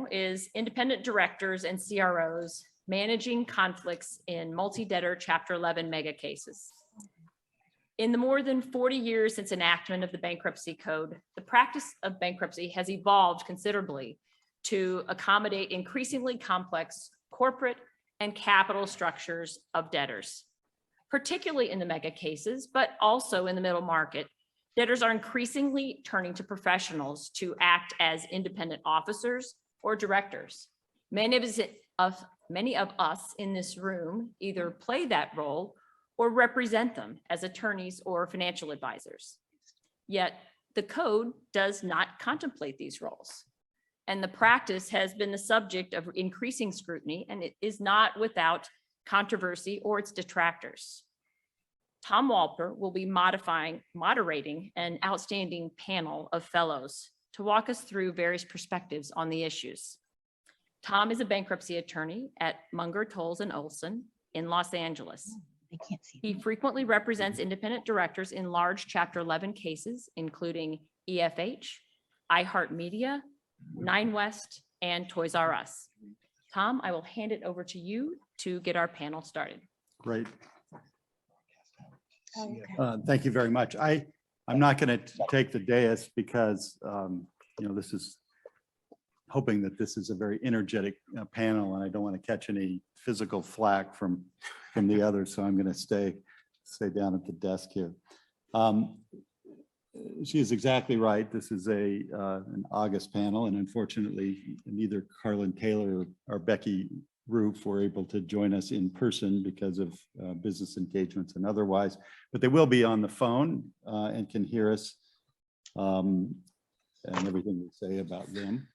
panel is independent directors and CROs managing conflicts in multi-debtor Chapter 11 mega cases. In the more than 40 years since enactment of the bankruptcy code, the practice of bankruptcy has evolved considerably to accommodate increasingly complex corporate and capital structures of debtors, particularly in the mega cases, but also in the middle market. Debtors are increasingly turning to professionals to act as independent officers or directors. Many of us in this room either play that role or represent them as attorneys or financial advisors. Yet the code does not contemplate these roles. And the practice has been the subject of increasing scrutiny, and it is not without controversy or its detractors. Tom Walper will be moderating an outstanding panel of fellows to walk us through various perspectives on the issues. Tom is a bankruptcy attorney at Munger, Tolles & Olson in Los Angeles. He frequently represents independent directors in large Chapter 11 cases, including EFH, iHeartMedia, Nine West, and Toys R Us. Tom, I will hand it over to you to get our panel started. Great. Thank you very much. I'm not going to take the dais because this is hoping that this is a very energetic panel, and I don't want to catch any physical flack from the others, so I'm going to stay down at the desk here. She is exactly right. This is an August panel, and unfortunately, neither Carlyn Taylor or Becky Roof were able to join us in person because of business engagements and otherwise, but they will be on the phone and can hear us and everything we say about them.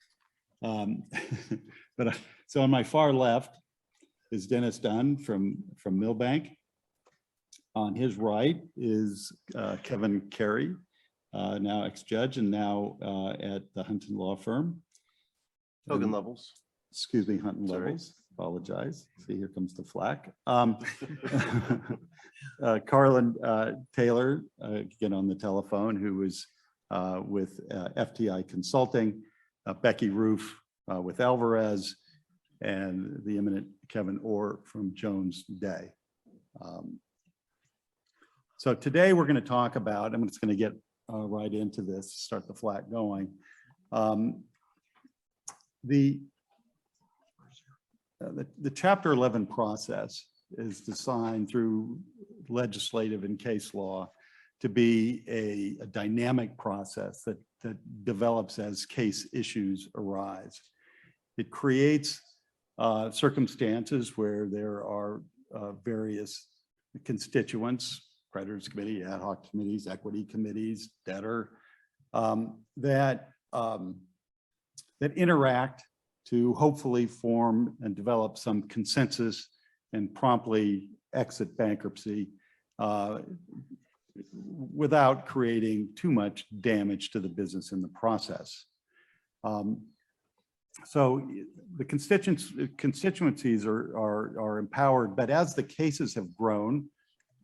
So on my far left is Dennis Dunne from Milbank. On his right is Kevyn Carey, now ex-judge and now at the Hunton law firm. Hogan Lovells. Excuse me, Hunton Lovells. Apologize. See, here comes the flack. Carlyn Taylor, again on the telephone, who was with FTI Consulting. Becky Roof with Alvarez, and the eminent Kevyn Orr from Jones Day. So today we're going to talk about, I'm just going to get right into this, start the flat going. The Chapter 11 process is designed through legislative and case law to be a dynamic process that develops as case issues arise. It creates circumstances where there are various constituents, creditors committee, ad hoc committees, equity committees, debtor, that interact to hopefully form and develop some consensus and promptly exit bankruptcy without creating too much damage to the business in the process. So the constituencies are empowered, but as the cases have grown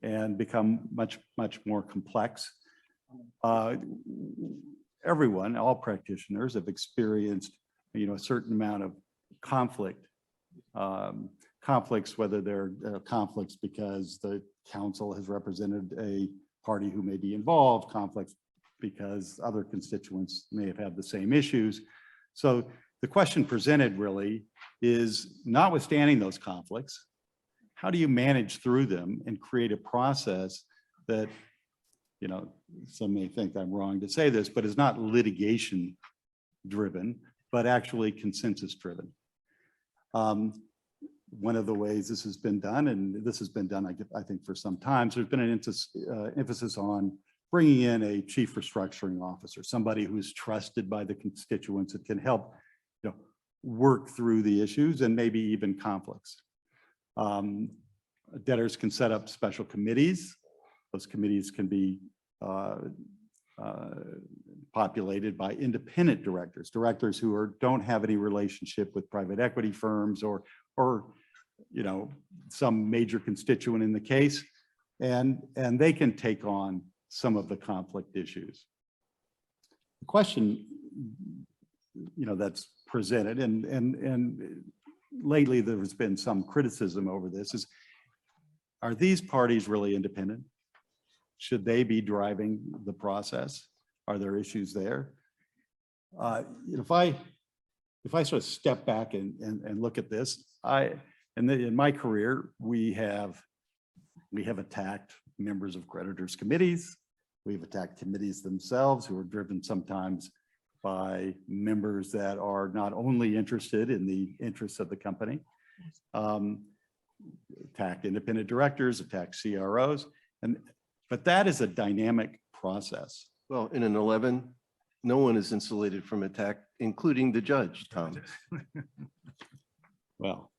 and become much more complex, everyone, all practitioners have experienced a certain amount of conflicts, whether they're conflicts because the counsel has represented a party who may be involved, conflicts because other constituents may have had the same issues. So the question presented really is, notwithstanding those conflicts, how do you manage through them and create a process that, some may think I'm wrong to say this, but is not litigation driven, but actually consensus driven. One of the ways this has been done, and this has been done, I think, for some time, so there's been an emphasis on bringing in a chief restructuring officer, somebody who's trusted by the constituents that can help work through the issues and maybe even conflicts. Debtors can set up special committees. Those committees can be populated by independent directors who don't have any relationship with private equity firms or some major constituent in the case, and they can take on some of the conflict issues. The question that's presented, and lately there's been some criticism over this, is are these parties really independent? Should they be driving the process? Are there issues there? If I sort of step back and look at this, in my career, we have attacked members of creditors' committees. We've attacked committees themselves who are driven sometimes by members that are not only interested in the interests of the company, attack independent directors, attack CROs, but that is a dynamic process. Well, in an 11, no one is insulated from attack, including the judge, Tom. Well,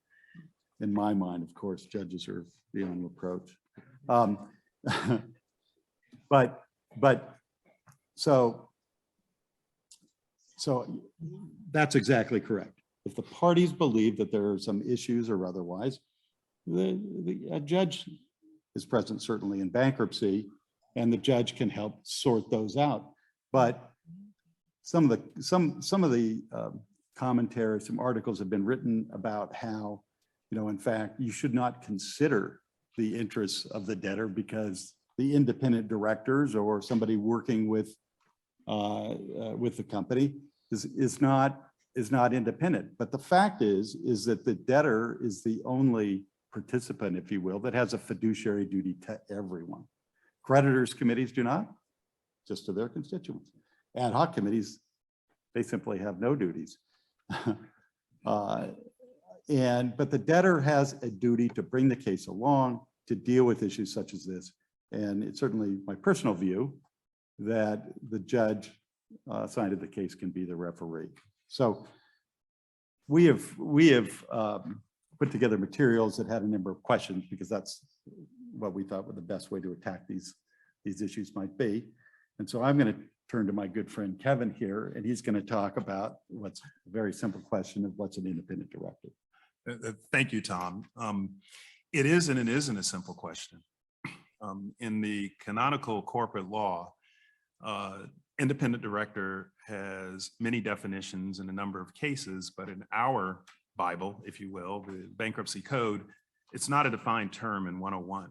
in my mind, of course, judges are beyond reproach. So that's exactly correct. If the parties believe that there are some issues or otherwise, a judge is present certainly in bankruptcy, and the judge can help sort those out. But some of the commentary, some articles have been written about how, in fact, you should not consider the interests of the debtor because the independent directors or somebody working with the company is not independent. But the fact is that the debtor is the only participant, if you will, that has a fiduciary duty to everyone. Creditors' committees do not, just to their constituents. Ad hoc committees, they simply have no duties. But the debtor has a duty to bring the case along, to deal with issues such as this. And it's certainly my personal view that the judge assigned to the case can be the referee. So we have put together materials that had a number of questions because that's what we thought were the best way to attack these issues might be. And so I'm going to turn to my good friend Kevin here, and he's going to talk about what's a very simple question of what's an independent director. Thank you, Tom. It is and it isn't a simple question. In the canonical corporate law, independent director has many definitions in a number of cases, but in our Bible, if you will, the bankruptcy code, it's not a defined term in 101.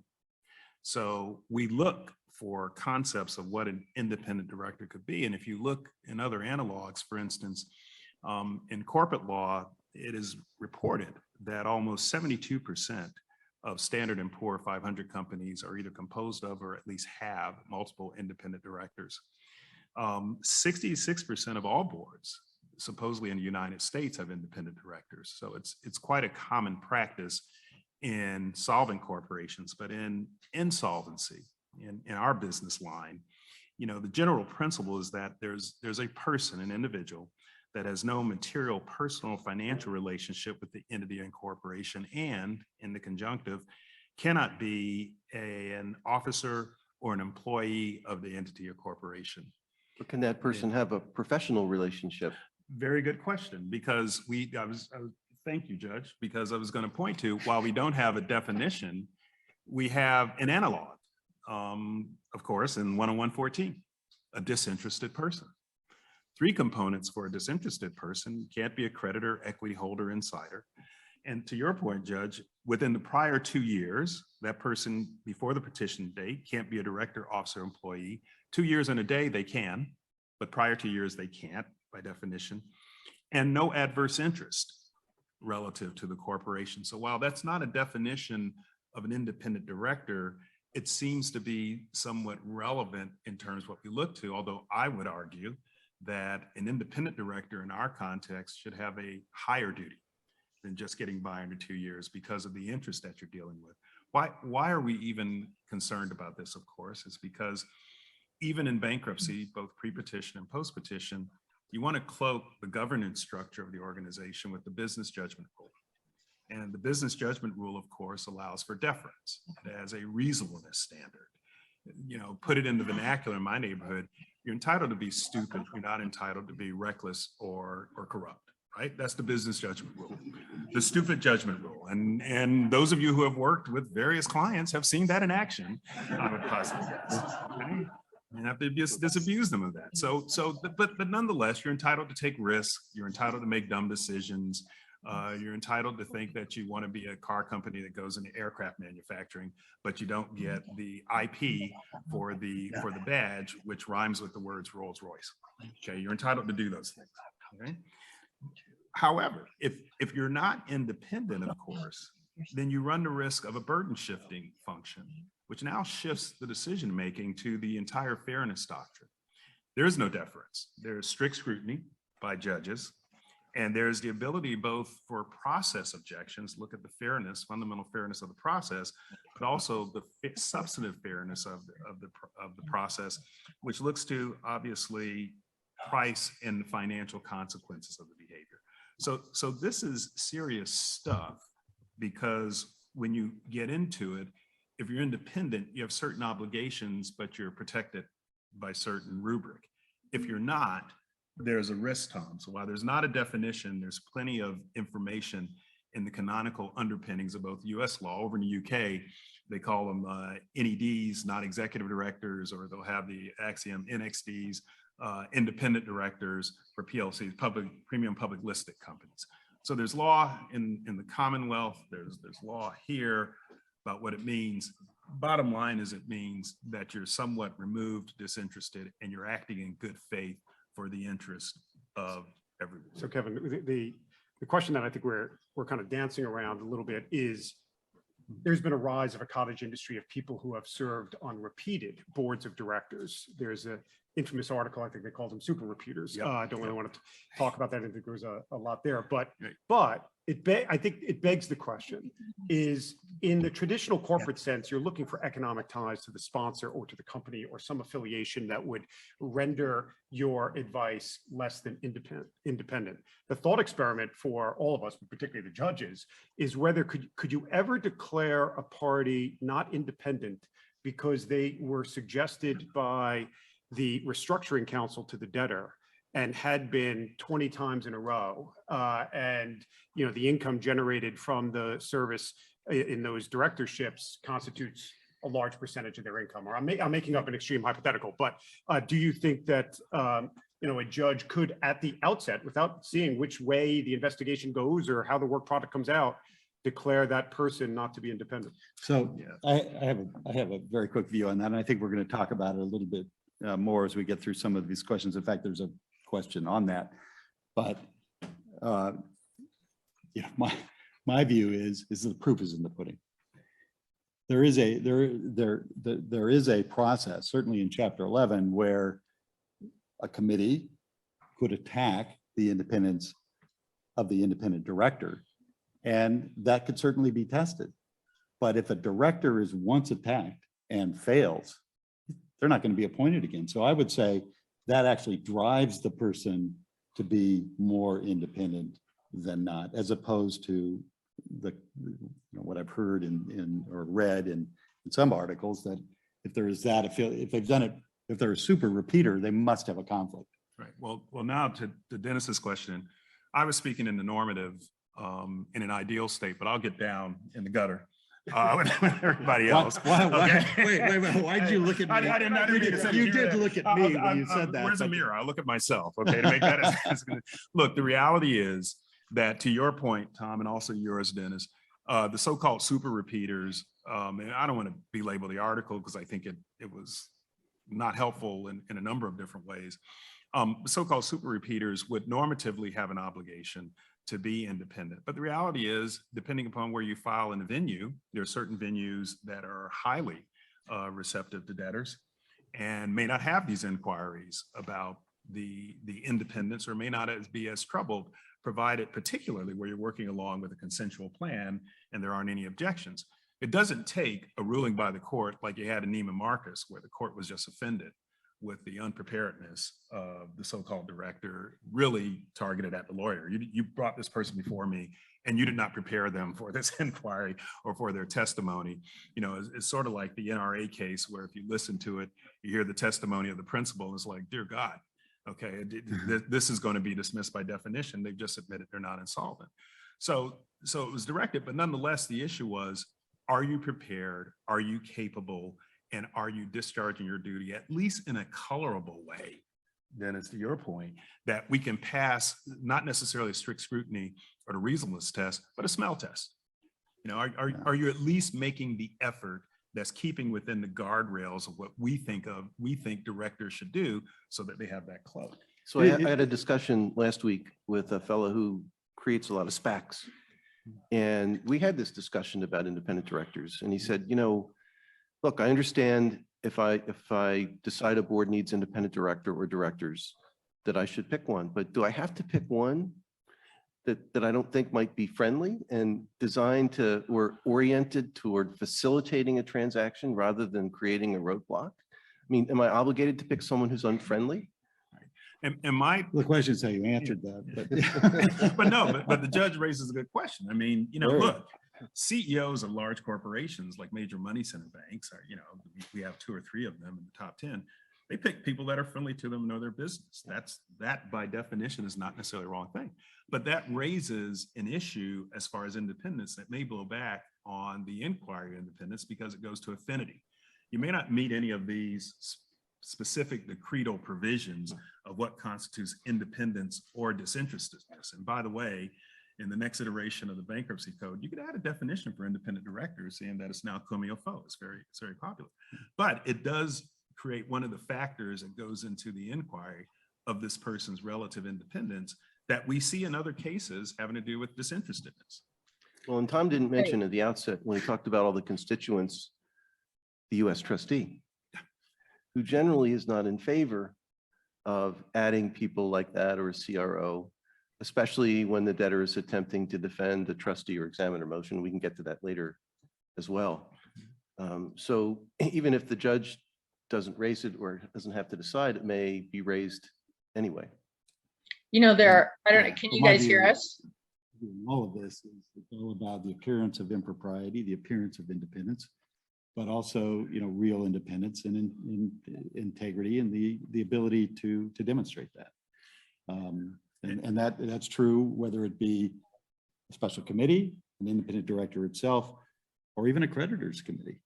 So we look for concepts of what an independent director could be. And if you look in other analogs, for instance, in corporate law, it is reported that almost 72% of Standard & Poor 500 companies are either composed of or at least have multiple independent directors. 66% of all boards, supposedly in the United States, have independent directors. So it's quite a common practice in solvent corporations, but in insolvency, in our business line, the general principle is that there's a person, an individual, that has no material, personal, financial relationship with the entity and corporation, and in the conjunctive, cannot be an officer or an employee of the entity or corporation. But can that person have a professional relationship? Very good question, because thank you, Judge, because I was going to point to, while we don't have a definition, we have an analog, of course, in 101.14, a disinterested person. 3 components for a disinterested person: can't be a creditor, equity holder, insider. And to your point, Judge, within the prior 2 years, that person before the petition date can't be a director, officer, employee. 2 years and a day they can, but prior 2 years they can't by definition. And no adverse interest relative to the corporation. So while that's not a definition of an independent director, it seems to be somewhat relevant in terms of what we look to, although I would argue that an independent director in our context should have a higher duty than just getting by under 2 years because of the interest that you're dealing with. Why are we even concerned about this? Of course, it's because even in bankruptcy, both pre-petition and post-petition, you want to cloak the governance structure of the organization with the business judgment rule. And the business judgment rule, of course, allows for deference as a reasonableness standard. Put it in the vernacular in my neighborhood, you're entitled to be stupid. You're not entitled to be reckless or corrupt, right? That's the business judgment rule, the stupid judgment rule. And those of you who have worked with various clients have seen that in action, I would possibly guess. Okay? and have to disabuse them of that. But nonetheless, you're entitled to take risks. You're entitled to make dumb decisions. You're entitled to think that you want to be a car company that goes into aircraft manufacturing, but you don't get the IP for the badge, which rhymes with the words Rolls Royce. Okay, you're entitled to do those things. Okay. However, if you're not independent, of course, then you run the risk of a burden shifting function, which now shifts the decision making to the entire fairness doctrine. There is no deference. There is strict scrutiny by judges. And there's the ability both for process objections, look at the fairness, fundamental fairness of the process, but also the substantive fairness of the process, which looks to obviously price and the financial consequences of the behavior. So this is serious stuff, because when you get into it, if you're independent, you have certain obligations, but you're protected by certain rubric. If you're not, there's a risk, Tom. So while there's not a definition, there's plenty of information in the canonical underpinnings of both US law. Over in the UK, they call them NEDs, not executive directors, or they'll have the axiom NXDs, independent directors for PLCs, premium public listed companies. So there's law in the Commonwealth, there's law here about what it means. Bottom line is it means that you're somewhat removed, disinterested, and you're acting in good faith for the interest of everyone. So Kevin, the question that I think we're kind of dancing around a little bit is, there's been a rise of a cottage industry of people who have served on repeated boards of directors. There's an infamous article, I think they called them super repeaters. Yep. I don't really want to talk about that. I think there's a lot there, but Right. I think it begs the question is, in the traditional corporate sense, you're looking for economic ties to the sponsor or to the company or some affiliation that would render your advice less than independent. The thought experiment for all of us, but particularly the judges, is whether could you ever declare a party not independent because they were suggested by the restructuring counsel to the debtor and had been 20 times in a row, and the income generated from the service in those directorships constitutes a large percentage of their income? Or I'm making up an extreme hypothetical, but do you think that a judge could, at the outset, without seeing which way the investigation goes or how the work product comes out, declare that person not to be independent? So I have a very quick view on that, and I think we're going to talk about it a little bit more as we get through some of these questions. In fact, there's a question on that, but my view is the proof is in the pudding. There is a process, certainly in Chapter 11, where a committee could attack the independence of the independent director, and that could certainly be tested. But if a director is once attacked and fails, they're not going to be appointed again. So I would say that actually drives the person to be more independent than not, as opposed to what I've heard or read in some articles, that if there is that if they've done it, if they're a super repeater, they must have a conflict. Right. Well, now to Dennis's question, I was speaking in the normative in an ideal state, but I'll get down in the gutter. With everybody else. Wait, Okay. why'd you look at me? I didn't mean to say You did look at me when you said that. Where's the but- mirror? I look at myself, okay, to make that look, the reality is that, to your point, Tom, and also yours, Dennis, the so-called super repeaters, and I don't want to belabel the article because I think it was not helpful in a number of different ways. So-called super repeaters would normatively have an obligation to be independent. But the reality is, depending upon where you file in a venue, there are certain venues that are highly receptive to debtors and may not have these inquiries about the independence, or may not be as troubled, provided particularly where you're working along with a consensual plan and there aren't any objections. It doesn't take a ruling by the court like you had in Neiman Marcus, where the court was just offended with the unpreparedness of the so-called director, really targeted at the lawyer. You brought this person before me and you did not prepare them for this inquiry or for their testimony. It's sort of like the NRA case, where if you listen to it, you hear the testimony of the principal, and it's like, dear God, okay, this is going to be dismissed by definition. They've just admitted they're not insolvent. So it was directed, but nonetheless, the issue was, are you prepared? Are you capable? And are you discharging your duty, at least in a colorable way? Dennis, to your point, that we can pass not necessarily a strict scrutiny or the reasonableness test, but a smell test. You know, are you at least making the effort that's keeping within the guardrails of what we think directors should do so that they have that clout? So I had a discussion last week with a fellow who creates a lot of SPACs. And we had this discussion about independent directors. And he said, you know, look, I understand if I decide a board needs independent director or directors, that I should pick one. But do I have to pick one that I don't think might be friendly and designed to or oriented toward facilitating a transaction rather than creating a roadblock? I mean, am I obligated to pick someone who's unfriendly? And The question is how you answered that, but the judge raises a good question. I mean, you know, Right. look, CEOs of large corporations like major money center banks are, you know, we have 2 or 3 of them in the top 10. They pick people that are friendly to them and know their business. That by definition is not necessarily the wrong thing, but that raises an issue as far as independence that may blow back on the inquiry of independence because it goes to affinity. You may not meet any of these specific decretal provisions of what constitutes independence or disinterestedness. And by the way, in the next iteration of the bankruptcy code, you could add a definition for independent directors saying that it's now cum fo. It's very popular, but it does create one of the factors that goes into the inquiry of this person's relative independence that we see in other cases having to do with disinterestedness. Well, and Tom didn't mention at the outset when he talked about all the constituents, the U.S. trustee, who generally is not in favor of adding people like that or a CRO, especially when the debtor is attempting to defend a trustee or examiner motion. We can get to that later as well. So even if the judge doesn't raise it or doesn't have to decide, it may be raised anyway. You know, I don't know, can you guys hear us? All of this is all about the appearance of impropriety, the appearance of independence, but also, you know, real independence and integrity and the ability to demonstrate that. And that's true, whether it be a special committee, an independent director itself, or even a creditors committee.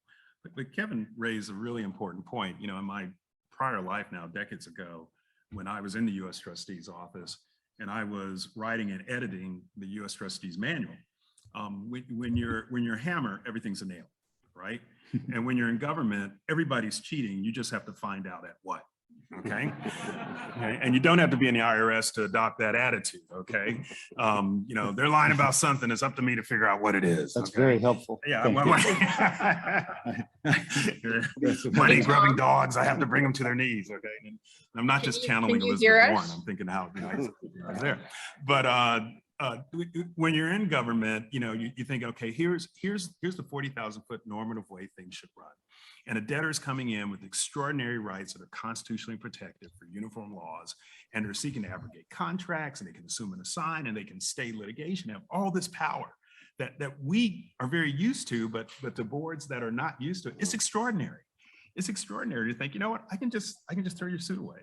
But Kevin raised a really important point. You know, in my prior life now, decades ago, when I was in the U.S. Trustee's office and I was writing and editing the U.S. Trustee's manual, when you're a hammer, everything's a nail, right? And when you're in government, everybody's cheating. You just have to find out at what. Okay. Okay. And you don't have to be in the IRS to adopt that attitude. Okay. You know, they're lying about something. It's up to me to figure out what it is. That's okay? very helpful. Yeah. That's Money grubbing dogs. I have to bring them to their knees. Okay. And I'm not just channeling can you hear Elizabeth us? Warren. I'm thinking how nice I was there. But when you're in government, you know, you think, okay, here's the 40,000-foot normative way things should run. And a debtor is coming in with extraordinary rights that are constitutionally protected for uniform laws, and they're seeking to abrogate contracts, and they can assume and assign, and they can stay litigation, have all this power that we are very used to, but the boards that are not used to it, it's extraordinary. It's extraordinary to think, you know what, I can just throw your suit away.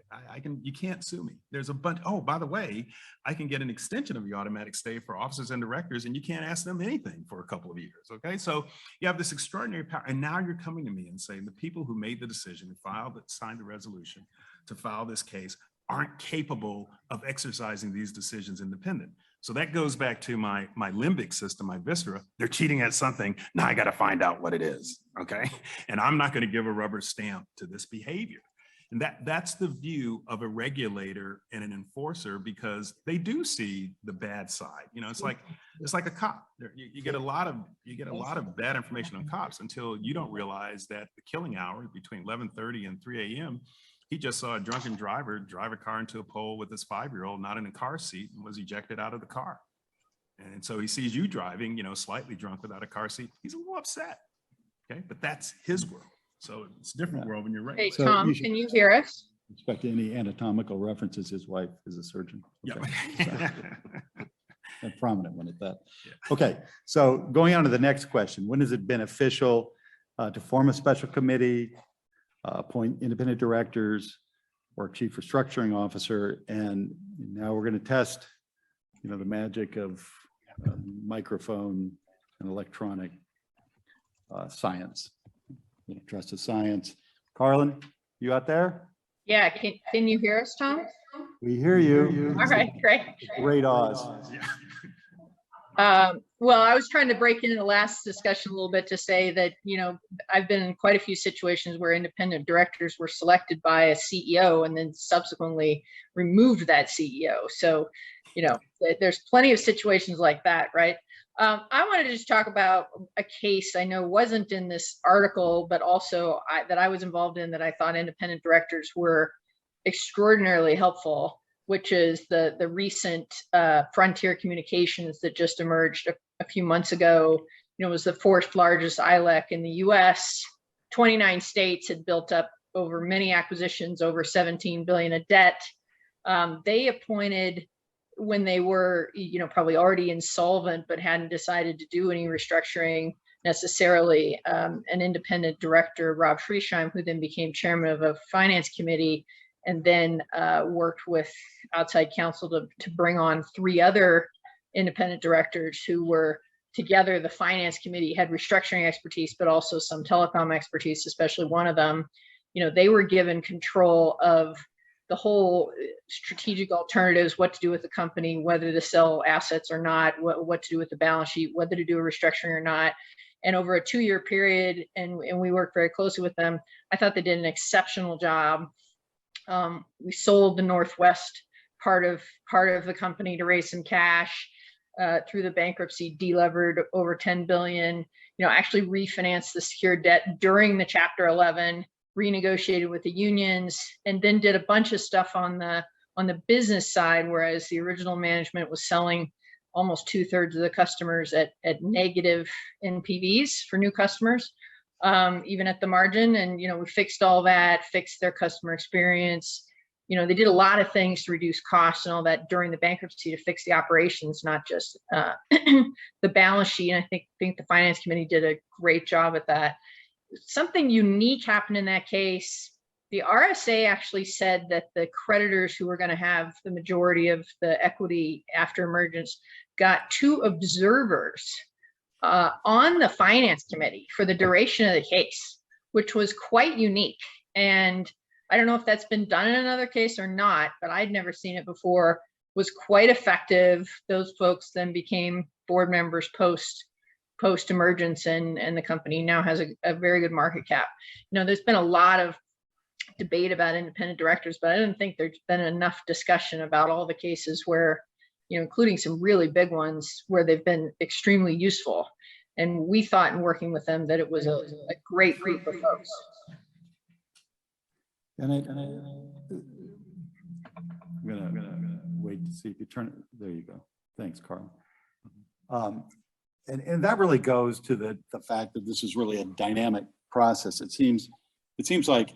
You can't sue me. There's a bunch. Oh, by the way, I can get an extension of the automatic stay for officers and directors, and you can't ask them anything for a couple of years. Okay, so you have this extraordinary power, and now you're coming to me and saying the people who made the decision, who signed the resolution to file this case, aren't capable of exercising these decisions independent. So that goes back to my limbic system, my viscera. They're cheating at something. Now I got to find out what it is. Okay. And I'm not going to give a rubber stamp to this behavior. And that's the view of a regulator and an enforcer, because they do see the bad side. You know, it's like a cop. You get a lot of bad information on cops until you don't realize that the killing hour between 11:30 and 3 a.m. He just saw a drunken driver drive a car into a pole with his 5-year-old not in a car seat and was ejected out of the car. And so he sees you driving, you know, slightly drunk without a car seat. He's a little upset. Okay. But that's his world. So it's a different world when you're Hey, right. So Tom, you should- can you hear us? Expect any anatomical references. His wife is a surgeon. Okay. Yeah. A prominent one at that. Yeah. Okay, so going on to the next question, when is it beneficial to form a special committee, appoint independent directors, or chief restructuring officer? And now we're going to test, you know, the magic of microphone and electronic science. trust the science. Carlyn, you out there? Yeah, can you hear us, Tom? We hear you. All right, great. Great odds. Well, I was trying to break into the last discussion a little bit to say that, I've been in quite a few situations where independent directors were selected by a CEO and then subsequently removed that CEO. So, there's plenty of situations like that, right? I wanted to just talk about a case I know wasn't in this article, but also that I was involved in that I thought independent directors were extraordinarily helpful, which is the recent Frontier Communications that just emerged a few months ago. It was the fourth largest ILEC in the US. 29 states had built up over many acquisitions, over 17 billion of debt. They appointed, when they were, probably already insolvent, but hadn't decided to do any restructuring necessarily, an independent director, Rob Friesheim, who then became chairman of a finance committee, and then worked with outside counsel to bring on 3 other independent directors who were together. The finance committee had restructuring expertise, but also some telecom expertise, especially one of them. They were given control of the whole strategic alternatives, what to do with the company, whether to sell assets or not, what to do with the balance sheet, whether to do a restructuring or not. And over a 2-year period, and we worked very closely with them, I thought they did an exceptional job. We sold the Northwest part of the company to raise some cash through the bankruptcy, delevered over 10 billion, actually refinanced the secured debt during the Chapter 11, renegotiated with the unions, and then did a bunch of stuff on the business side, whereas the original management was selling almost 2/3 of the customers at negative NPVs for new customers, even at the margin. And, we fixed all that, fixed their customer experience. They did a lot of things to reduce costs and all that during the bankruptcy to fix the operations, not just the balance sheet. And I think the finance committee did a great job at that. Something unique happened in that case. The RSA actually said that the creditors who were going to have the majority of the equity after emergence got 2 observers on the finance committee for the duration of the case, which was quite unique. And I don't know if that's been done in another case or not, but I'd never seen it before. Was quite effective. Those folks then became board members post-emergence, and the company now has a very good market cap. There's been a lot of debate about independent directors, but I didn't think there's been enough discussion about all the cases where, including some really big ones, where they've been extremely useful. And we thought in working with them that it was a great group of folks. I'm gonna wait to see if you turn it. There you go. Thanks, Carl. And that really goes to the fact that this is really a dynamic process. It seems like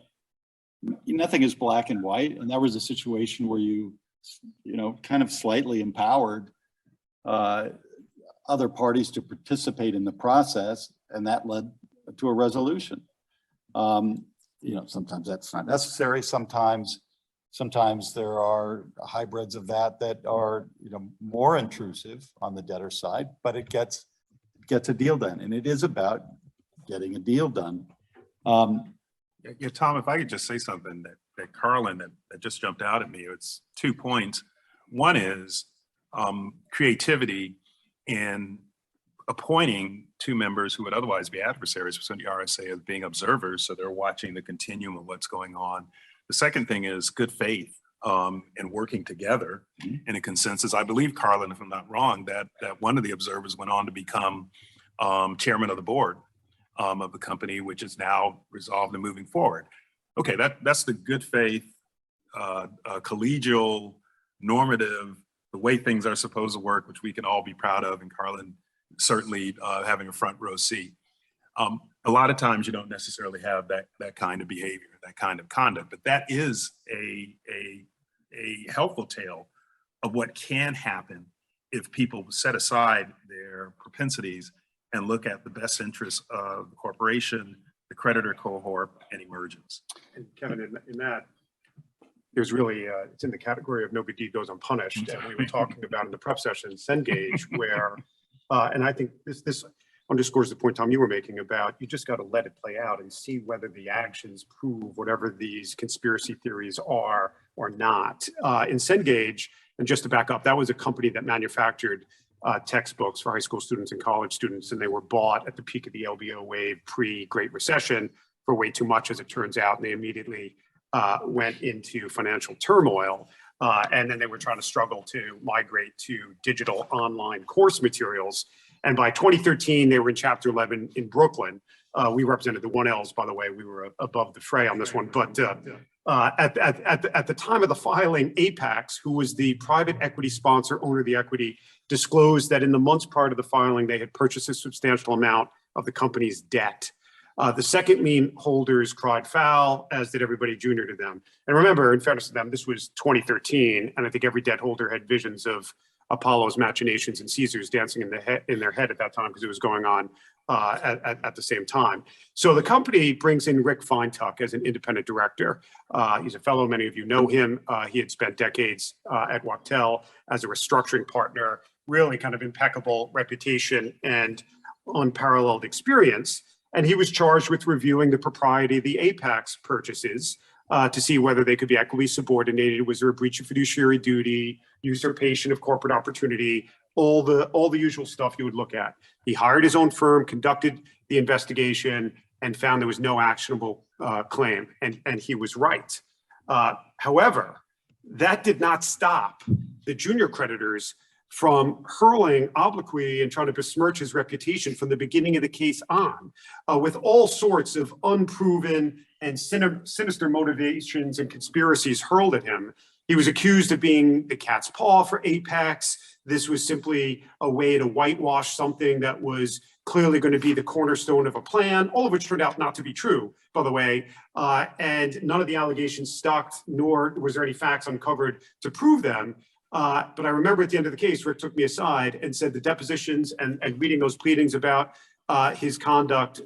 nothing is black and white, and that was a situation where you kind of slightly empowered other parties to participate in the process, and that led to a resolution. Sometimes that's not necessary. Sometimes there are hybrids of that are more intrusive on the debtor side, but it gets a deal done, and it is about getting a deal done. Yeah, Tom, if I could just say something that Carlyn, that just jumped out at me. It's 2 points. One is creativity in appointing 2 members who would otherwise be adversaries pursuant to the RSA as being observers, so they're watching the continuum of what's going on. The second thing is good faith and working together in a consensus. I believe, Carlyn, if I'm not wrong, that one of the observers went on to become chairman of the board of the company, which is now resolved and moving forward. Okay, that's the good faith, collegial, normative, the way things are supposed to work, which we can all be proud of, and Carlyn certainly having a front row seat. A lot of times you don't necessarily have that kind of behavior, that kind of conduct, but that is a helpful tale of what can happen if people set aside their propensities and look at the best interests of the corporation, the creditor cohort, and emergence. And Kevin, in that, there's really, it's in the category of no good deed goes unpunished. And we were talking about in the prep session, Cengage, where, and I think this underscores the point, Tom, you were making about you just got to let it play out and see whether the actions prove whatever these conspiracy theories are or not. In Cengage, and just to back up, that was a company that manufactured textbooks for high school students and college students, and they were bought at the peak of the LBO wave pre-Great Recession for way too much, as it turns out, and they immediately went into financial turmoil. And then they were trying to struggle to migrate to digital online course materials. And by 2013, they were in Chapter 11 in Brooklyn. We represented the 1Ls, by the way. We were above the fray on this one. But at the time of the filing, Apax, who was the private equity sponsor, owner of the equity, disclosed that in the months prior to the filing, they had purchased a substantial amount of the company's debt. The second lien holders cried foul, as did everybody junior to them. And remember, in fairness to them, this was 2013, and I think every debt holder had visions of Apollo's machinations and Caesars dancing in their head at that time, because it was going on at the same time. So the company brings in Rick Feintuck as an independent director. He's a fellow, many of you know him. He had spent decades at Wachtell as a restructuring partner, really kind of impeccable reputation and unparalleled experience. And he was charged with reviewing the propriety of the Apax purchases to see whether they could be equitably subordinated. Was there a breach of fiduciary duty, usurpation of corporate opportunity, all the usual stuff you would look at. He hired his own firm, conducted the investigation, and found there was no actionable claim, and he was right. However, that did not stop the junior creditors from hurling obloquy and trying to besmirch his reputation from the beginning of the case on, with all sorts of unproven and sinister motivations and conspiracies hurled at him. He was accused of being the cat's paw for Apax. This was simply a way to whitewash something that was clearly going to be the cornerstone of a plan, all of which turned out not to be true, by the way. And none of the allegations stuck, nor was there any facts uncovered to prove them. But I remember at the end of the case, Rick took me aside and said the depositions and reading those pleadings about his conduct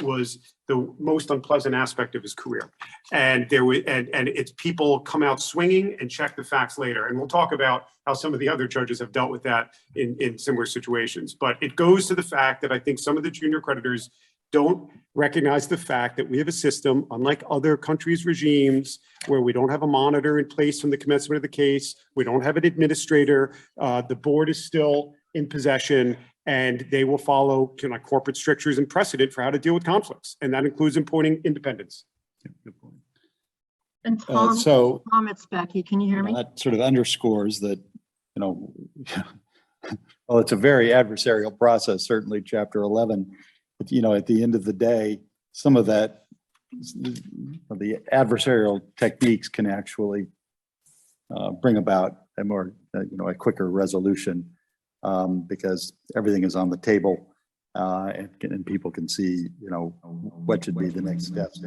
was the most unpleasant aspect of his career. And there was, and it's people come out swinging and check the facts later. And we'll talk about how some of the other judges have dealt with that in similar situations. But it goes to the fact that I think some of the junior creditors don't recognize the fact that we have a system, unlike other countries' regimes, where we don't have a monitor in place from the commencement of the case. We don't have an administrator. The board is still in possession, and they will follow corporate strictures and precedent for how to deal with conflicts. And that includes appointing independents. And Tom, it's Becky. Can you hear me? That sort of underscores that, well, it's a very adversarial process, certainly Chapter 11. But, at the end of the day, some of that, the adversarial techniques can actually bring about a more, a quicker resolution because everything is on the table and people can see, what should be the next steps.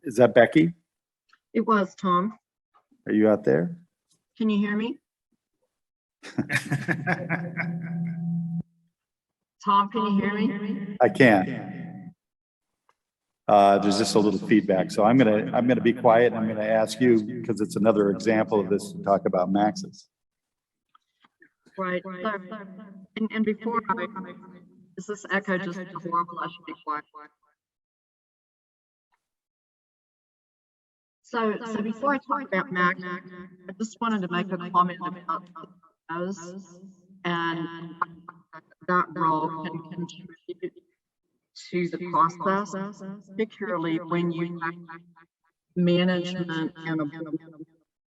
Is that Becky? It was Tom. Are you out there? Can you hear me? Tom, can you hear me? I can. There's just a little feedback, so I'm gonna be quiet. And I'm gonna ask you, because it's another example of this, to talk about Max's. Right. And before is this echo just horrible? I should be quiet. So before I talk about Max, I just wanted to make a comment about those and that role can contribute to the process, particularly when you have management and a board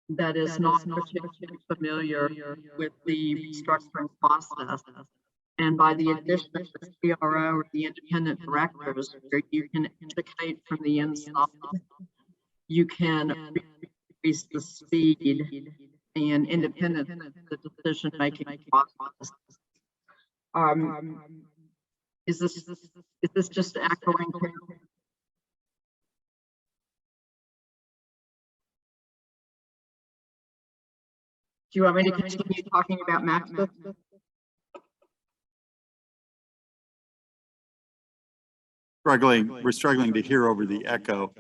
that is not particularly familiar with the restructuring process. And by the addition of the CRO or the independent directors, where you can educate from the inside, you can increase the speed and independence of the decision-making process. Is this just echoing? Do you want me to continue talking about Max? We're struggling to hear over the echo.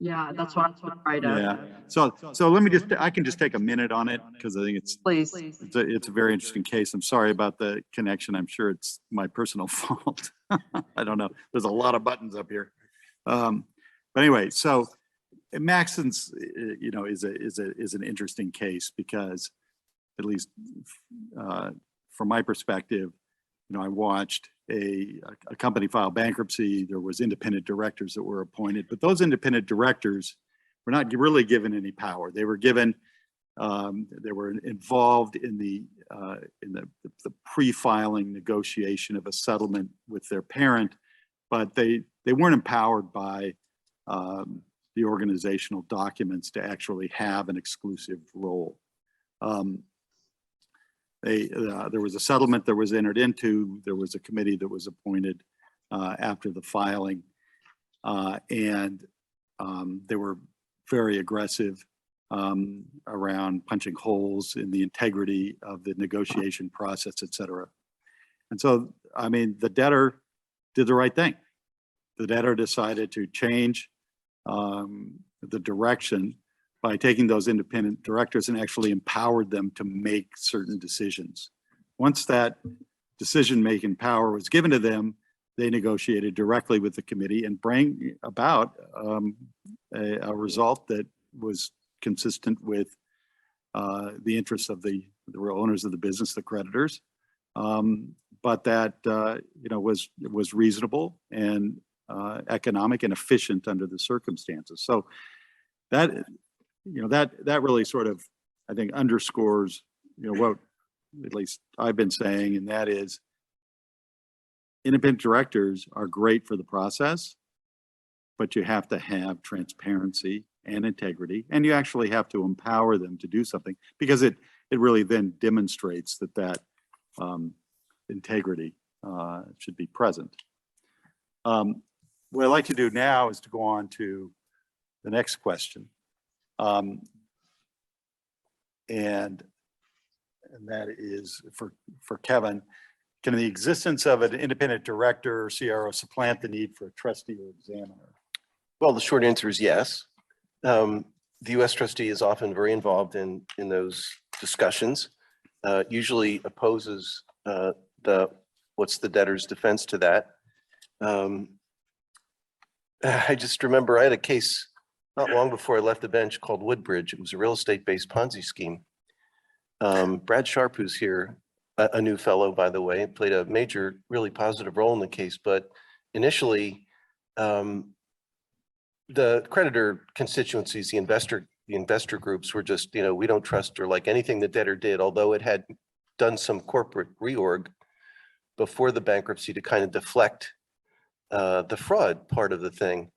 Yeah, that's what I'm afraid of. Yeah. So let me I can just take a minute on it because I think Please. it's a very interesting case. I'm sorry about the connection. I'm sure it's my personal fault. I don't know. There's a lot of buttons up here. But anyway, so Maxon's, is an interesting case because at least from my perspective, I watched a company file bankruptcy. There was independent directors that were appointed, but those independent directors were not really given any power. They were given, they were involved in the pre-filing negotiation of a settlement with their parent, but they weren't empowered by the organizational documents to actually have an exclusive role. There was a settlement that was entered into. There was a committee that was appointed after the filing, and they were very aggressive around punching holes in the integrity of the negotiation process, et cetera. And so, I mean, the debtor did the right thing. The debtor decided to change the direction by taking those independent directors and actually empowered them to make certain decisions. Once that decision-making power was given to them, they negotiated directly with the committee and bring about a result that was consistent with the interests of the real owners of the business, the creditors, but that was reasonable and economic and efficient under the circumstances. So that really sort of, I think, underscores what at least I've been saying, and that is independent directors are great for the process, but you have to have transparency and integrity, and you actually have to empower them to do something, because it really then demonstrates that integrity should be present. What I'd like to do now is to go on to the next question. And that is for Kevin. Can the existence of an independent director or CRO supplant the need for a trustee or examiner? Well, the short answer is yes. The U.S. trustee is often very involved in those discussions, usually opposes what's the debtor's defense to that. I just remember I had a case not long before I left the bench called Woodbridge. It was a real estate-based Ponzi scheme. Brad Sharp, who's here, a new fellow, by the way, played a major, really positive role in the case. But initially, the creditor constituencies, the investor groups were just, we don't trust or like anything the debtor did, although it had done some corporate reorg before the bankruptcy to kind of deflect the fraud part of the thing.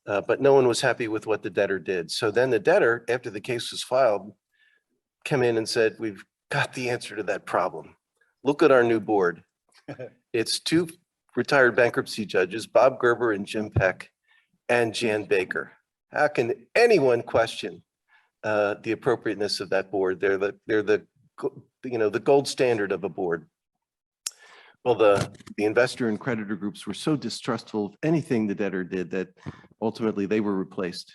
But no one was happy with what the debtor did. So then the debtor, after the case was filed, came in and said, we've got the answer to that problem. Look at our new board. It's 2 retired bankruptcy judges, Bob Gerber and Jim Peck, and Jan Baker. How can anyone question the appropriateness of that board? They're the gold standard of a board. Well, the investor and creditor groups were so distrustful of anything the debtor did that ultimately they were replaced.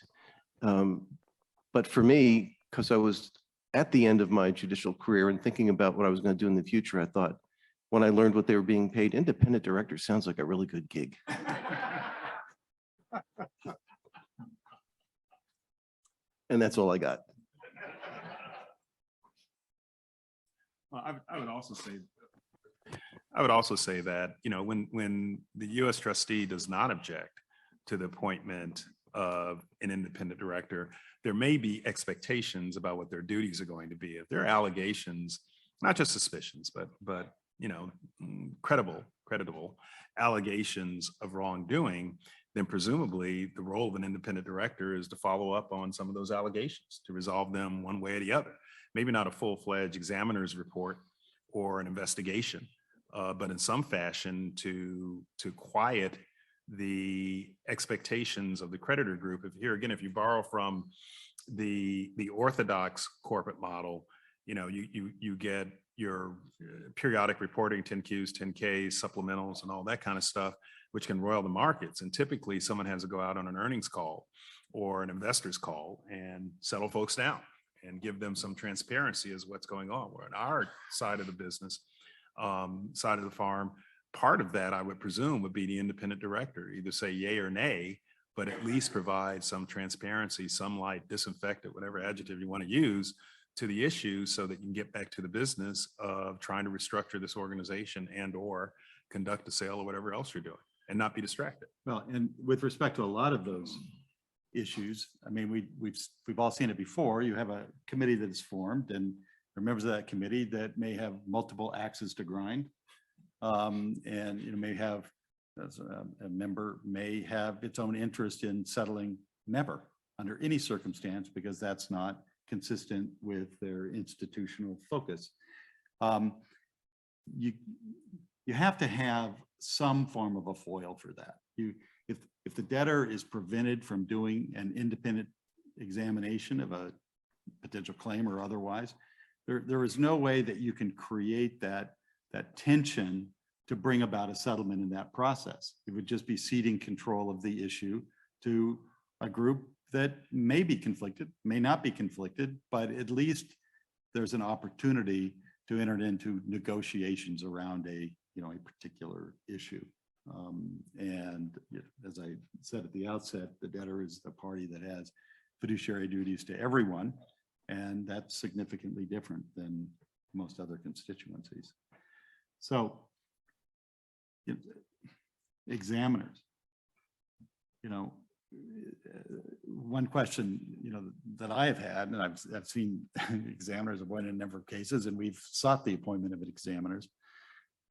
But for me, because I was at the end of my judicial career and thinking about what I was going to do in the future, I thought, when I learned what they were being paid, independent director sounds like a really good gig. And that's all I got. Well, I would also say that, when the U.S. trustee does not object to the appointment of an independent director, there may be expectations about what their duties are going to be. If there are allegations, not just suspicions, but credible allegations of wrongdoing, then presumably the role of an independent director is to follow up on some of those allegations, to resolve them one way or the other. Maybe not a full-fledged examiner's report or an investigation, but in some fashion to quiet the expectations of the creditor group. If you borrow from the orthodox corporate model, you get your periodic reporting, 10Qs, 10Ks, supplementals, and all that kind of stuff, which can roil the markets. And typically someone has to go out on an earnings call or an investor's call and settle folks down and give them some transparency as what's going on. Where on our side of the business, side of the farm, part of that I would presume would be the independent director, either say yay or nay, but at least provide some transparency, some light, disinfect it, whatever adjective you want to use, to the issue so that you can get back to the business of trying to restructure this organization and or conduct a sale or whatever else you're doing and not be distracted. Well, and with respect to a lot of those issues, I mean, we've all seen it before. You have a committee that is formed and there are members of that committee that may have multiple axes to grind. And you know, may have, as a member may have its own interest in settling never under any circumstance, because that's not consistent with their institutional focus. You have to have some form of a foil for that. If the debtor is prevented from doing an independent examination of a potential claim or otherwise, there is no way that you can create that tension to bring about a settlement in that process. It would just be ceding control of the issue to a group that may be conflicted, may not be conflicted, but at least there's an opportunity to enter into negotiations around a particular issue. And as I said at the outset, the debtor is the party that has fiduciary duties to everyone, and that's significantly different than most other constituencies. So, examiners, one question, that I have had, and I've seen examiners appointed in a number of cases, and we've sought the appointment of examiners.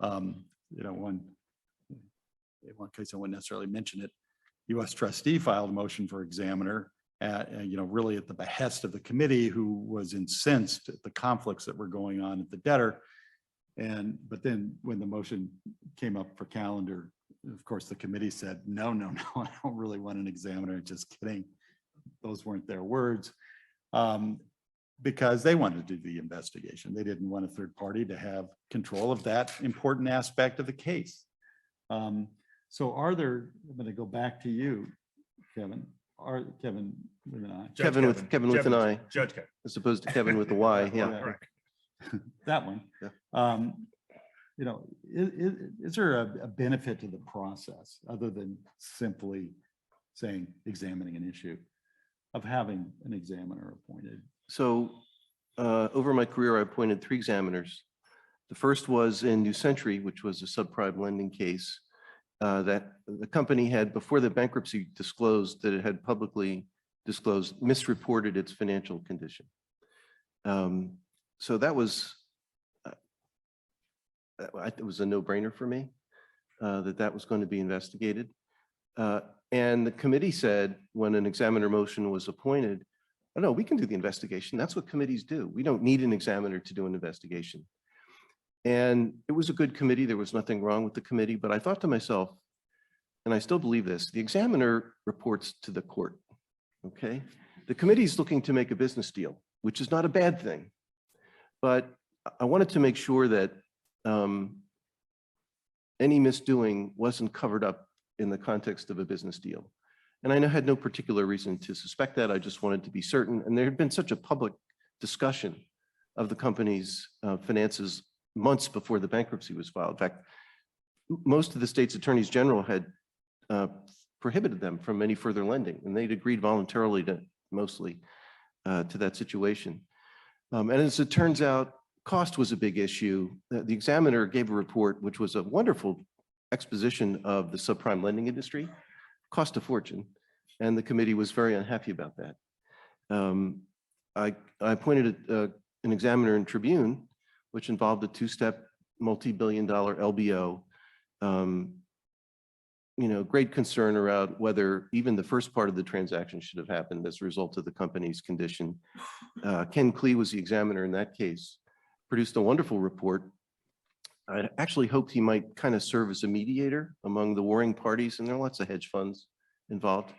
In one case, I wouldn't necessarily mention it. U.S. trustee filed a motion for examiner at, really at the behest of the committee, who was incensed at the conflicts that were going on at the debtor. But then when the motion came up for calendar, of course, the committee said, no, I don't really want an examiner. Just kidding. Those weren't their words, because they wanted to do the investigation. They didn't want a third party to have control of that important aspect of the case. So I'm going to go back to you, Kevin. Kevin with an I. Kevin with an I, Judge Kevin. as opposed to Kevin with a Y. Yeah. Right. That one. Yeah. Is there a benefit to the process other than simply saying examining an issue of having an examiner appointed? So over my career, I appointed 3 examiners. The first was in New Century, which was a subprime lending case that the company had, before the bankruptcy disclosed that it had publicly disclosed, misreported its financial condition. So that was, it was a no-brainer for me that was going to be investigated. And the committee said, when an examiner motion was appointed, oh no, we can do the investigation. That's what committees do. We don't need an examiner to do an investigation. And it was a good committee. There was nothing wrong with the committee, but I thought to myself, and I still believe this, the examiner reports to the court, okay? The committee is looking to make a business deal, which is not a bad thing, but I wanted to make sure that any misdoing wasn't covered up in the context of a business deal. And I had no particular reason to suspect that. I just wanted to be certain. And there had been such a public discussion of the company's finances months before the bankruptcy was filed. In fact, most of the state's attorneys general had prohibited them from any further lending, and they'd agreed voluntarily to mostly to that situation. And as it turns out, cost was a big issue. The examiner gave a report, which was a wonderful exposition of the subprime lending industry, cost a fortune, and the committee was very unhappy about that. I appointed an examiner in Tribune, which involved a 2-step multi-billion-dollar LBO. Great concern around whether even the first part of the transaction should have happened as a result of the company's condition. Ken Klee was the examiner in that case, produced a wonderful report. I actually hoped he might kind of serve as a mediator among the warring parties, and there are lots of hedge funds involved.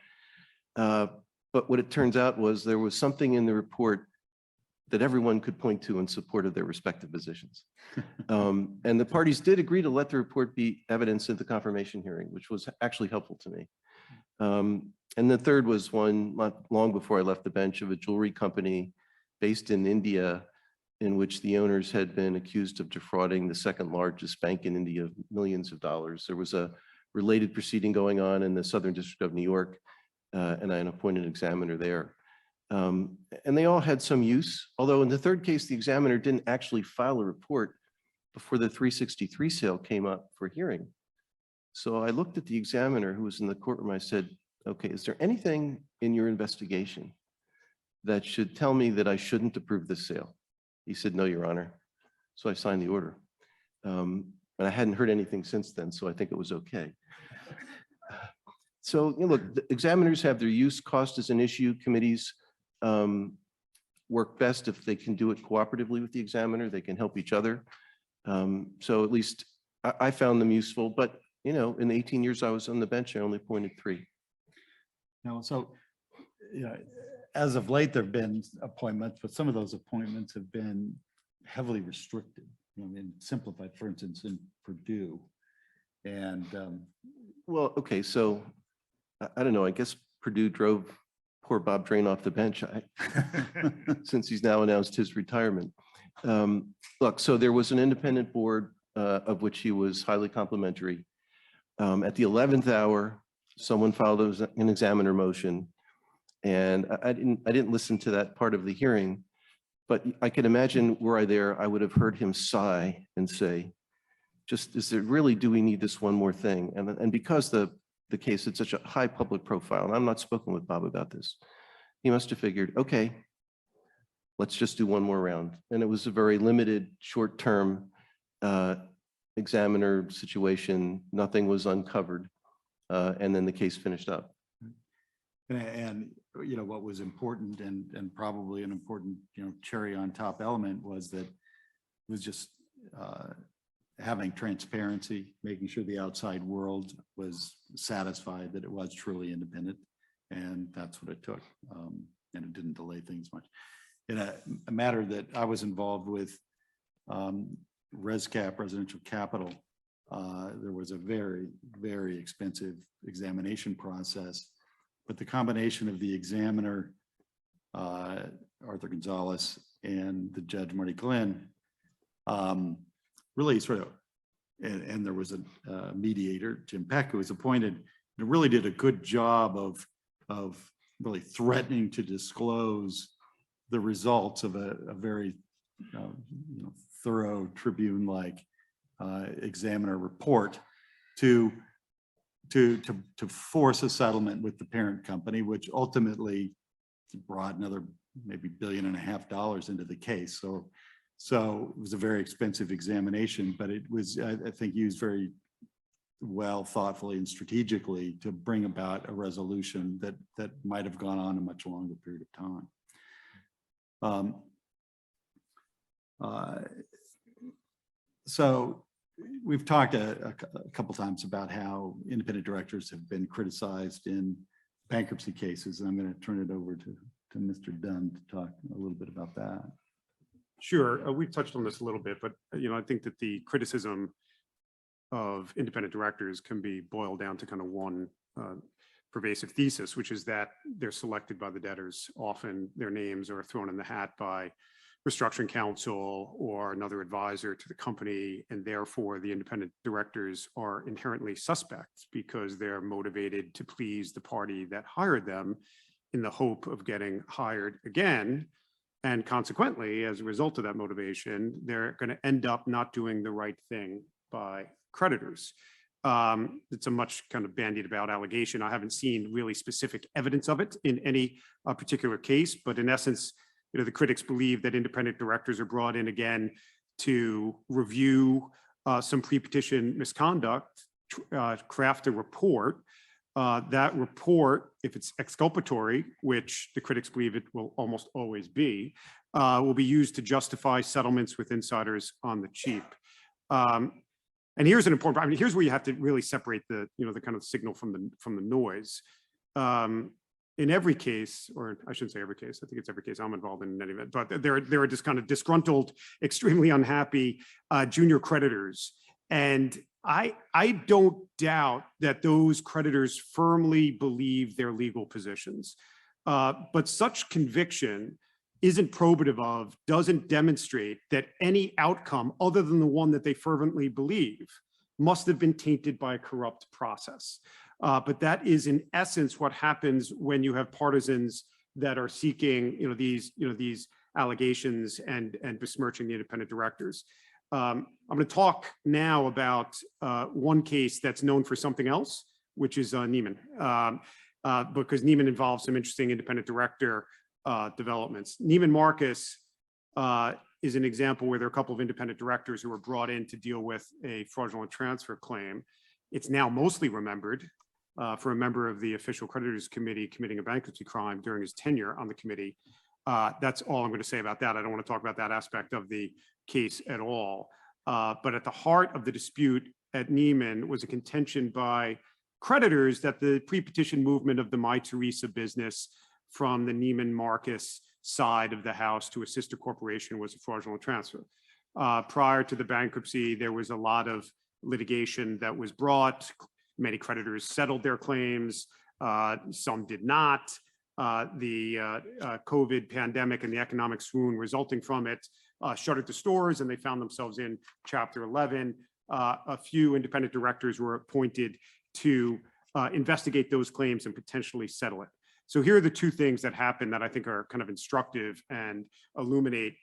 But what it turns out was there was something in the report that everyone could point to in support of their respective positions. And the parties did agree to let the report be evidence at the confirmation hearing, which was actually helpful to me. And the third was one not long before I left the bench of a jewelry company based in India, in which the owners had been accused of defrauding the second largest bank in India of millions of dollars. There was a related proceeding going on in the Southern District of New York, and I appointed an examiner there. And they all had some use, although in the third case, the examiner didn't actually file a report before the 363 sale came up for hearing. So I looked at the examiner who was in the courtroom. I said, okay, is there anything in your investigation that should tell me that I shouldn't approve this sale? He said, no, Your Honor. So I signed the order. And I hadn't heard anything since then, so I think it was okay. So, you know, look, the examiners have their use. Cost is an issue. Committees work best if they can do it cooperatively with the examiner. They can help each other. So at least I found them useful. But, you know, in the 18 years I was on the bench, I only appointed 3. No, so, you know, as of late, there've been appointments, but some of those appointments have been heavily restricted. You know, and simplified, for instance, in Purdue. And Well, okay, so I don't know. I guess Purdue drove poor Bob Drain off the bench since he's now announced his retirement. Look, so there was an independent board of which he was highly complimentary. At the 11th hour, someone filed an examiner motion, and I didn't listen to that part of the hearing, but I can imagine were I there, I would have heard him sigh and say, just, is there really, do we need this one more thing? And because the case had such a high public profile, and I'm not spoken with Bob about this, he must have figured, okay, let's just do one more round. And it was a very limited, short-term examiner situation. Nothing was uncovered. And then the case finished up. And you know, what was important and probably an important, you know, cherry on top element was that it was just having transparency, making sure the outside world was satisfied that it was truly independent. And that's what it took. And it didn't delay things much. In a matter that I was involved with, ResCap, Residential Capital, there was a very, very expensive examination process, but the combination of the examiner, Arthur Gonzalez, and the judge, Marty Glenn, really sort of, and there was a mediator, Jim Peck, who was appointed, and really did a good job of really threatening to disclose the results of a very you know, thorough Tribune-like examiner report to force a settlement with the parent company, which ultimately brought another maybe $1.5 billion into the case. So it was a very expensive examination, but it was, I think, used very well, thoughtfully, and strategically to bring about a resolution that might have gone on a much longer period of time. So we've talked a couple times about how independent directors have been criticized in bankruptcy cases, and I'm going to turn it over to Mr. Dunne to talk a little bit about that. Sure, we've touched on this a little bit, but you know, I think that the criticism of independent directors can be boiled down to kind of one pervasive thesis, which is that they're selected by the debtors. Often their names are thrown in the hat by restructuring counsel or another advisor to the company, and therefore the independent directors are inherently suspect because they're motivated to please the party that hired them in the hope of getting hired again. And consequently, as a result of that motivation, they're going to end up not doing the right thing by creditors. It's a much kind of bandied about allegation. I haven't seen really specific evidence of it in any particular case, but in essence, you know, the critics believe that independent directors are brought in again to review some pre-petition misconduct, craft a report. That report, if it's exculpatory, which the critics believe it will almost always be, will be used to justify settlements with insiders on the cheap. And here's an important, I mean, here's where you have to really separate the, you know, the kind of signal from the noise. In every case, or I shouldn't say every case, I think it's every case I'm involved in any event, but there are just kind of disgruntled, extremely unhappy junior creditors. And I don't doubt that those creditors firmly believe their legal positions. But such conviction isn't probative of, doesn't demonstrate that any outcome other than the one that they fervently believe must have been tainted by a corrupt process. But that is in essence what happens when you have partisans that are seeking, these allegations and besmirching the independent directors. I'm going to talk now about one case that's known for something else, which is Neiman, because Neiman involves some interesting independent director developments. Neiman Marcus is an example where there are a couple of independent directors who were brought in to deal with a fraudulent transfer claim. It's now mostly remembered for a member of the official creditors committee committing a bankruptcy crime during his tenure on the committee. That's all I'm going to say about that. I don't want to talk about that aspect of the case at all. But at the heart of the dispute at Neiman was a contention by creditors that the pre-petition movement of the My Teresa business from the Neiman Marcus side of the house to a sister corporation was a fraudulent transfer. Prior to the bankruptcy, there was a lot of litigation that was brought. Many creditors settled their claims. Some did not. The COVID pandemic and the economic swoon resulting from it shuttered the stores, and they found themselves in Chapter 11. A few independent directors were appointed to investigate those claims and potentially settle it. So here are the two things that happen that I think are kind of instructive and illuminate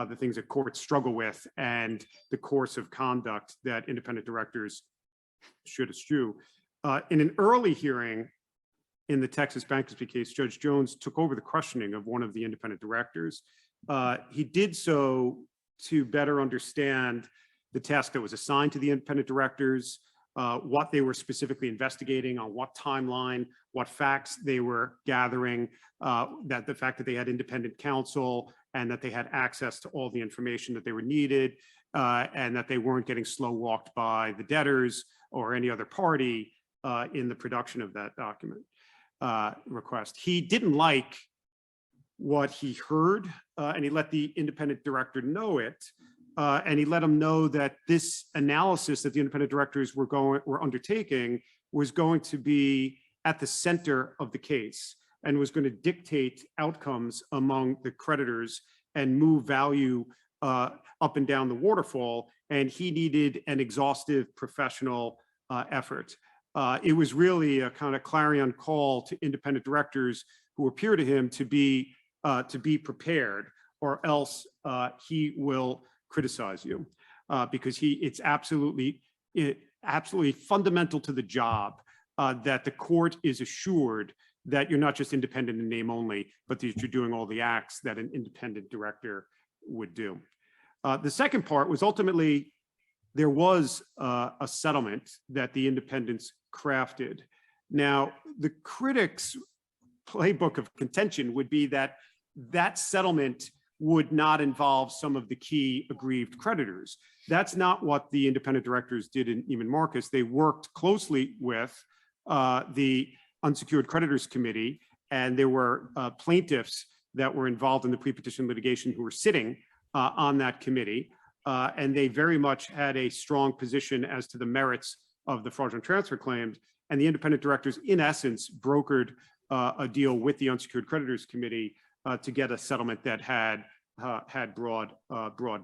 the things that courts struggle with and the course of conduct that independent directors should eschew. In an early hearing in the Texas bankruptcy case, Judge Jones took over the questioning of one of the independent directors. He did so to better understand the task that was assigned to the independent directors, what they were specifically investigating, on what timeline, what facts they were gathering, that the fact that they had independent counsel and that they had access to all the information that they were needed, and that they weren't getting slow walked by the debtors or any other party in the production of that document request. He didn't like what he heard, and he let the independent director know it. And he let them know that this analysis that the independent directors were undertaking was going to be at the center of the case and was going to dictate outcomes among the creditors and move value up and down the waterfall. And he needed an exhaustive professional effort. It was really a kind of clarion call to independent directors who appear to him to be prepared, or else he will criticize you, because it's absolutely fundamental to the job that the court is assured that you're not just independent in name only, but that you're doing all the acts that an independent director would do. The second part was ultimately there was a settlement that the independents crafted. Now, the critics' playbook of contention would be that that settlement would not involve some of the key aggrieved creditors. That's not what the independent directors did in Neiman Marcus. They worked closely with the unsecured creditors committee, and there were plaintiffs that were involved in the pre-petition litigation who were sitting on that committee, and they very much had a strong position as to the merits of the fraudulent transfer claims. And the independent directors, in essence, brokered a deal with the unsecured creditors committee to get a settlement that had broad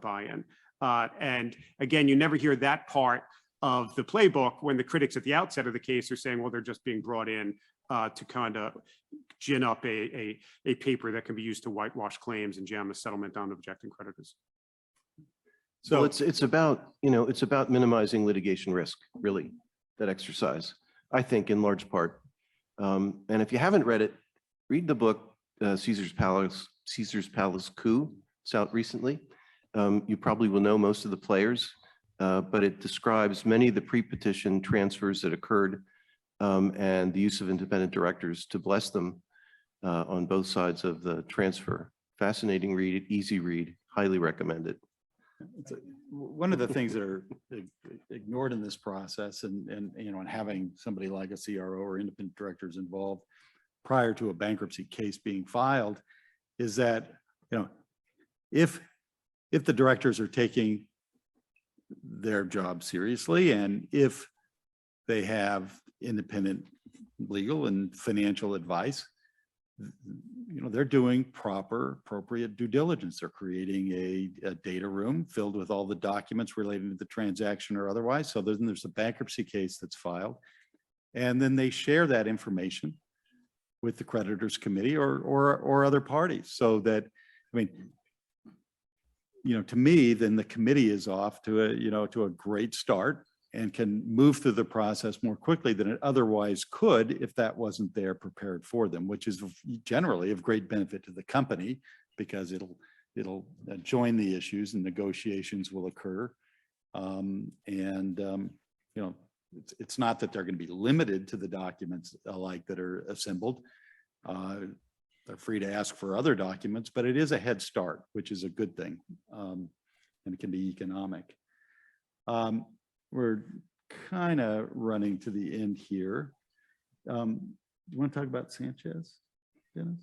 buy-in. And again, you never hear that part of the playbook when the critics at the outset of the case are saying, well, they're just being brought in to kind of gin up a paper that can be used to whitewash claims and jam a settlement on objecting creditors. So well, it's about minimizing litigation risk, really, that exercise, I think, in large part. And if you haven't read it, read the book Caesar's Palace Coup. It's out recently. You probably will know most of the players, but it describes many of the pre-petition transfers that occurred and the use of independent directors to bless them on both sides of the transfer. Fascinating read, easy read, highly recommend it. One of the things that are ignored in this process, and having somebody like a CRO or independent directors involved prior to a bankruptcy case being filed, is that if the directors are taking their job seriously. And if they have independent legal and financial advice, they're doing proper, appropriate due diligence. They're creating a data room filled with all the documents relating to the transaction or otherwise. So then there's a bankruptcy case that's filed. And then they share that information with the creditors committee or other parties, so that, to me, then the committee is off to a great start and can move through the process more quickly than it otherwise could if that wasn't there prepared for them, which is generally of great benefit to the company, because it'll join the issues and negotiations will occur. It's not that they're going to be limited to the documents alike that are assembled. They're free to ask for other documents, but it is a head start, which is a good thing, and it can be economic. We're kind of running to the end here. You want to talk about Sanchez, Dennis?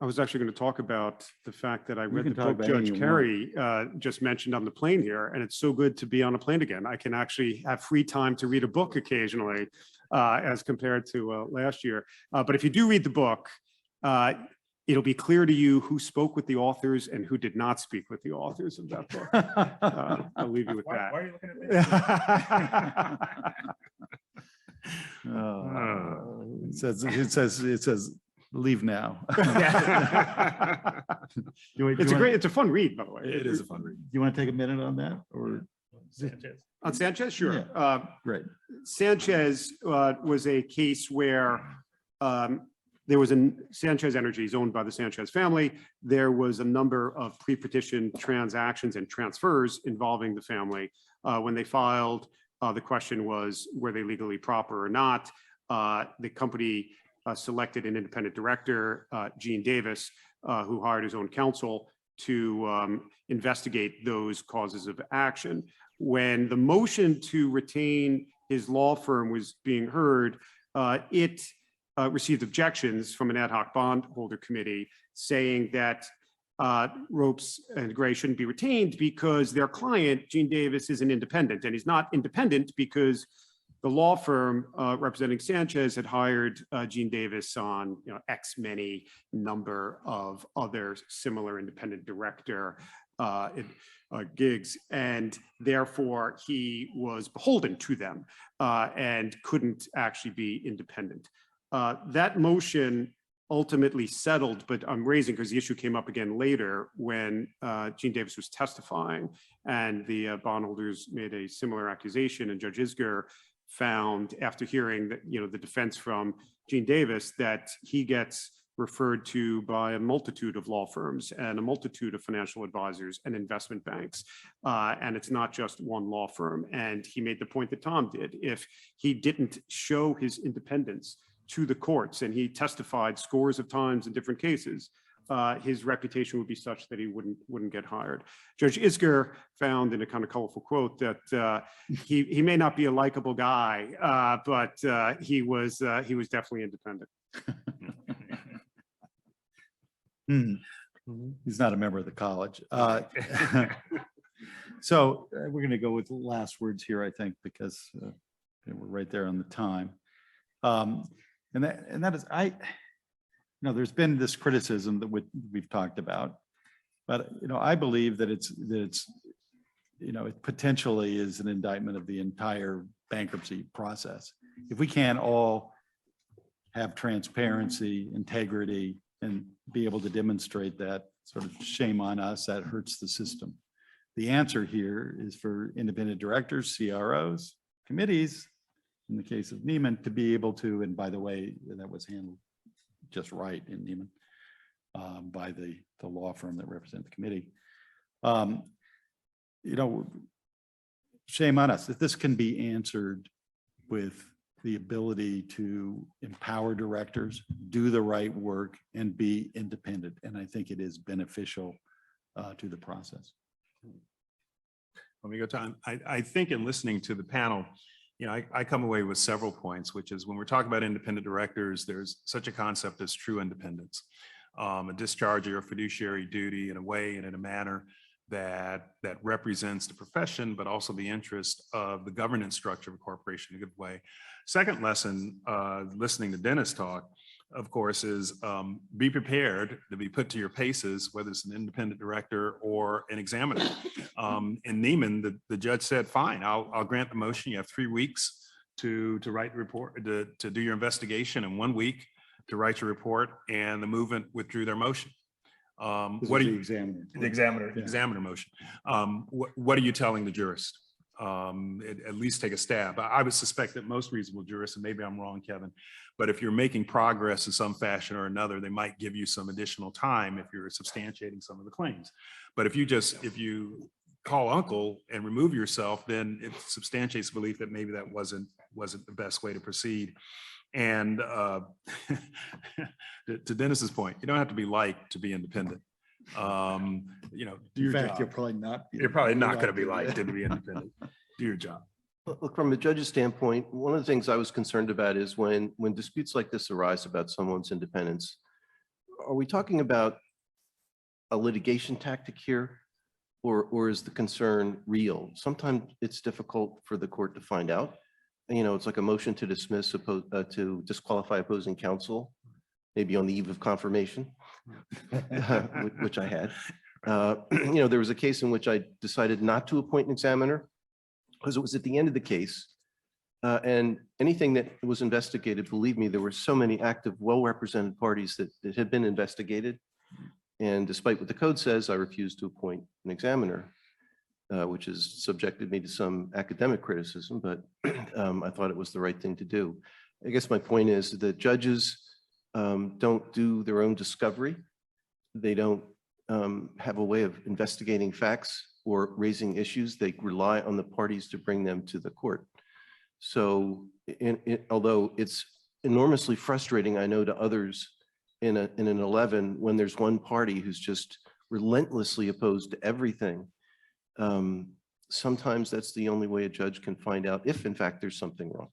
I was actually going to talk about the fact that I read the can talk book about Judge any you Carey just mentioned on the plane here, and it's so good to be on a plane again. I can actually have free time to read a book occasionally as compared to last year. But if you do read the book, it'll be clear to you who spoke with the authors and who did not speak with the authors of that book. I'll leave you with that. Why are you looking at me? It says leave now. It's a fun read, by the way. It is a fun read. You want to take a minute on that, or? On Sanchez, sure. Yeah. Great. Sanchez was a case where there was Sanchez Energy is owned by the Sanchez family. There was a number of pre-petition transactions and transfers involving the family. When they filed, the question was, were they legally proper or not? The company selected an independent director, Gene Davis, who hired his own counsel to investigate those causes of action. When the motion to retain his law firm was being heard, it received objections from an ad hoc bondholder committee saying that Ropes and Gray shouldn't be retained because their client, Gene Davis, is an independent, and he's not independent because the law firm representing Sanchez had hired Gene Davis on X many number of other similar independent director gigs, and therefore he was beholden to them and couldn't actually be independent. That motion ultimately settled, but I'm raising because the issue came up again later when Gene Davis was testifying, and the bondholders made a similar accusation, and Judge Isger found, after hearing that the defense from Gene Davis, that he gets referred to by a multitude of law firms and a multitude of financial advisors and investment banks. And it's not just one law firm. And he made the point that Tom did. If he didn't show his independence to the courts, and he testified scores of times in different cases, his reputation would be such that he wouldn't get hired. Judge Isger found in a kind of colorful quote that he may not be a likable guy, but he was definitely independent. He's not a member of the college. So we're going to go with the last words here, I think, because we're right there on the time. And that is, there's been this criticism that we've talked about, but I believe that it potentially is an indictment of the entire bankruptcy process. If we can't all have transparency, integrity, and be able to demonstrate that, sort of shame on us, that hurts the system. The answer here is for independent directors, CROs, committees, in the case of Neiman, to be able to, and by the way, that was handled just right in Neiman by the law firm that represents the committee. Shame on us. If this can be answered with the ability to empower directors, do the right work, and be independent. And I think it is beneficial to the process. Let me go, Tom. I think in listening to the panel, I come away with several points, which is when we're talking about independent directors, there's such a concept as true independence, a discharge of your fiduciary duty in a way and in a manner that represents the profession, but also the interest of the governance structure of a corporation in a good way. Second lesson, listening to Dennis talk, of course, is be prepared to be put to your paces, whether it's an independent director or an examiner. In Neiman, the judge said, fine, I'll grant the motion. You have 3 weeks to write the report, to do your investigation, and 1 week to write your report, and the movement withdrew their motion. This What is do the you, examiner. the examiner, Yeah. examiner motion. What are you telling the jurist? At least take a stab. I would suspect that most reasonable jurists, and maybe I'm wrong, Kevin, but if you're making progress in some fashion or another, they might give you some additional time if you're substantiating some of the claims. But if you call uncle and remove yourself, then it substantiates belief that maybe that wasn't the best way to proceed. And to Dennis's point, you don't have to be liked to be independent. Do your job. You're probably not. You're probably not going to be liked to be independent. Do your job. Look, from a judge's standpoint, one of the things I was concerned about is when disputes like this arise about someone's independence, are we talking about a litigation tactic here, or is the concern real? Sometimes it's difficult for the court to find out. It's like a motion to dismiss, to disqualify opposing counsel, maybe on the eve of confirmation, which I had. There was a case in which I decided not to appoint an examiner because it was at the end of the case. And anything that was investigated, believe me, there were so many active, well-represented parties that had been investigated. And despite what the code says, I refused to appoint an examiner, which has subjected me to some academic criticism, but I thought it was the right thing to do. I guess my point is that judges don't do their own discovery. They don't have a way of investigating facts or raising issues. They rely on the parties to bring them to the court. So although it's enormously frustrating, I know, to others in an 11, when there's one party who's just relentlessly opposed to everything, sometimes that's the only way a judge can find out if in fact there's something wrong.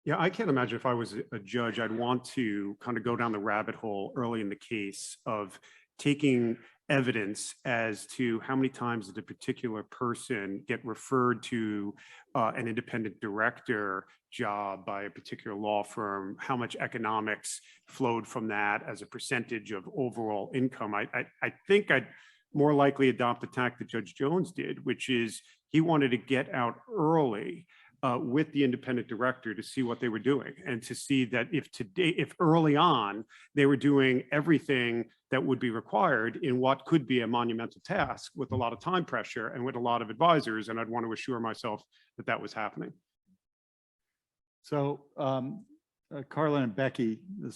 Yeah, I can't imagine if I was a judge, I'd want to kind of go down the rabbit hole early in the case of taking evidence as to how many times did a particular person get referred to an independent director job by a particular law firm, how much economics flowed from that as a percentage of overall income. I think I'd more likely adopt the tack that Judge Jones did, which is he wanted to get out early with the independent director to see what they were doing and to see that if early on they were doing everything that would be required in what could be a monumental task with a lot of time pressure and with a lot of advisors, and I'd want to assure myself that that was happening. So Carlyn and Becky, this